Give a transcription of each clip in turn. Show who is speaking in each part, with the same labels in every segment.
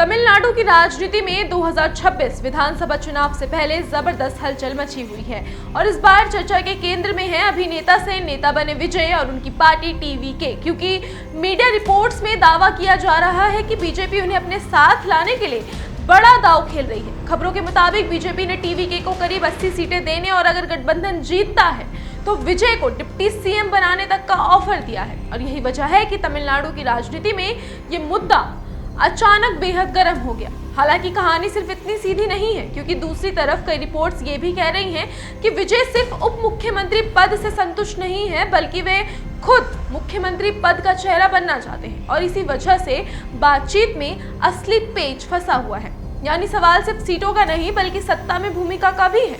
Speaker 1: तमिलनाडु की राजनीति में 2026 विधानसभा चुनाव से पहले जबरदस्त हलचल मची हुई है और इस बार चर्चा के केंद्र में है अभिनेता से नेता बने विजय और उनकी पार्टी टीवीके, क्योंकि मीडिया रिपोर्ट्स में दावा किया जा रहा है कि बीजेपी उन्हें अपने साथ लाने के लिए बड़ा दांव खेल रही है। खबरों के मुताबिक बीजेपी ने टीवीके को करीब 80 सीटें देने और अगर गठबंधन जीतता है तो विजय को डिप्टी सीएम बनाने तक का ऑफर दिया है। और यही वजह है कि तमिलनाडु की राजनीति में ये मुद्दा अचानक बेहद गर्म हो गया। हालांकि कहानी सिर्फ इतनी सीधी नहीं है, क्योंकि दूसरी तरफ कई रिपोर्ट्स ये भी कह रही हैं कि विजय सिर्फ उप मुख्यमंत्री पद से संतुष्ट नहीं है, बल्कि वे खुद मुख्यमंत्री पद का चेहरा बनना चाहते हैं और इसी वजह से बातचीत में असली पेच फंसा हुआ है। यानी सवाल सिर्फ सीटों का नहीं बल्कि सत्ता में भूमिका का भी है।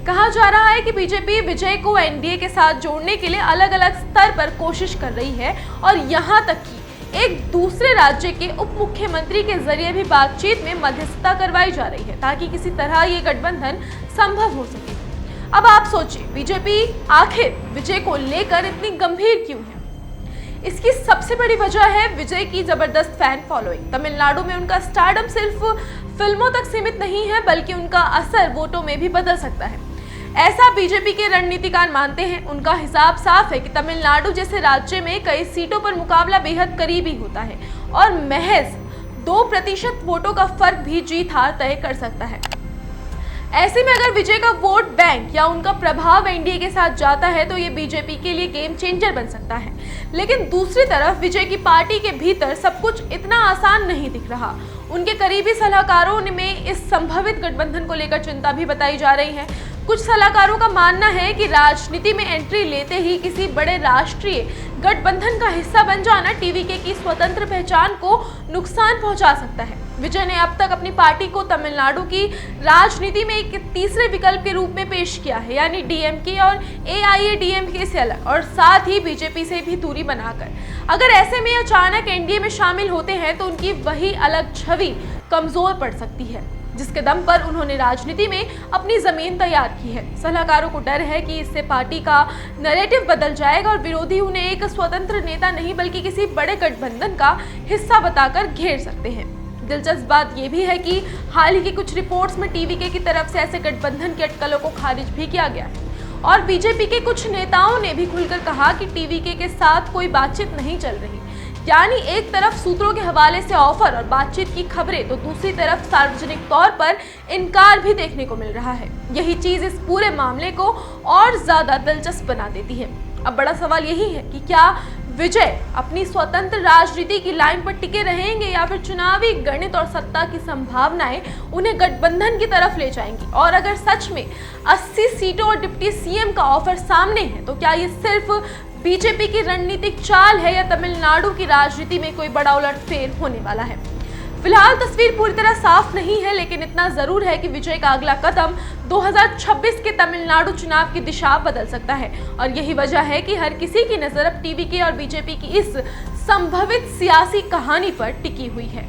Speaker 1: कहा जा रहा है कि बीजेपी विजय को एनडीए के साथ जोड़ने के लिए अलग अलग स्तर पर कोशिश कर रही है और यहाँ तक कि एक दूसरे राज्य के उप मुख्यमंत्री के जरिए भी बातचीत में मध्यस्थता करवाई जा रही है ताकि किसी तरह ये गठबंधन संभव हो सके। अब आप सोचिए, बीजेपी आखिर विजय को लेकर इतनी गंभीर क्यों है? इसकी सबसे बड़ी वजह है विजय की जबरदस्त फैन फॉलोइंग। तमिलनाडु में उनका स्टारडम सिर्फ फिल्मों तक सीमित नहीं है, बल्कि उनका असर वोटों में भी बदल सकता है। ऐसा बीजेपी के रणनीतिकार मानते हैं। उनका हिसाब साफ है कि तमिलनाडु जैसे राज्य में कई सीटों पर मुकाबला बेहद करीबी होता है और महज 2% वोटों का फर्क भी जीत हार तय कर सकता है। ऐसे में अगर विजय का वोट बैंक या उनका प्रभाव एनडीए के साथ जाता है तो ये बीजेपी के लिए गेम चेंजर बन सकता है। लेकिन दूसरी तरफ विजय की पार्टी के भीतर सब कुछ इतना आसान नहीं दिख रहा। उनके करीबी सलाहकारों में इस संभवित गठबंधन को लेकर चिंता भी बताई जा रही है। कुछ सलाहकारों का मानना है कि राजनीति में एंट्री लेते ही किसी बड़े राष्ट्रीय गठबंधन का हिस्सा बन जाना टीवीके की स्वतंत्र पहचान को नुकसान पहुंचा सकता है। विजय ने अब तक अपनी पार्टी को तमिलनाडु की राजनीति में एक तीसरे विकल्प के रूप में पेश किया है, यानी डीएमके और एआईएडीएमके से अलग और साथ ही बीजेपी से भी दूरी बनाकर। अगर ऐसे में अचानक एनडीए में शामिल होते हैं तो उनकी वही अलग छवि कमजोर पड़ सकती है जिसके दम पर उन्होंने राजनीति में अपनी जमीन तैयार की है। सलाहकारों को डर है कि इससे पार्टी का नैरेटिव बदल जाएगा और विरोधी उन्हें एक स्वतंत्र नेता नहीं बल्कि किसी बड़े गठबंधन का हिस्सा बताकर घेर सकते हैं। दिलचस्प बात यह भी है कि हाल ही की कुछ रिपोर्ट्स में टीवीके की तरफ से ऐसे गठबंधन की अटकलों को खारिज भी किया गया है और बीजेपी के कुछ नेताओं ने भी खुलकर कहा कि टीवीके के साथ कोई बातचीत नहीं चल रही। यानी एक तरफ सूत्रों के हवाले से ऑफर और बातचीत की खबरें तो दूसरी तरफ सार्वजनिक तौर पर इनकार भी देखने को मिल रहा है। यही चीज इस पूरे मामले को और ज्यादा दिलचस्प बना देती है। अब बड़ा सवाल यही है कि क्या विजय अपनी स्वतंत्र राजनीति की लाइन पर टिके रहेंगे या फिर चुनावी गणित और सत्ता की संभावनाएं उन्हें गठबंधन की तरफ ले जाएंगी? और अगर सच में 80 सीटों और डिप्टी सीएम का ऑफर सामने है तो क्या ये सिर्फ बीजेपी की रणनीतिक चाल है या तमिलनाडु की राजनीति में कोई बड़ा उलटफेर होने वाला है? फिलहाल तस्वीर पूरी तरह साफ नहीं है, लेकिन इतना जरूर है कि विजय का अगला कदम 2026 के तमिलनाडु चुनाव की दिशा बदल सकता है और यही वजह है कि हर किसी की नजर अब टीवीके और बीजेपी की इस संभवित सियासी कहानी पर टिकी हुई है।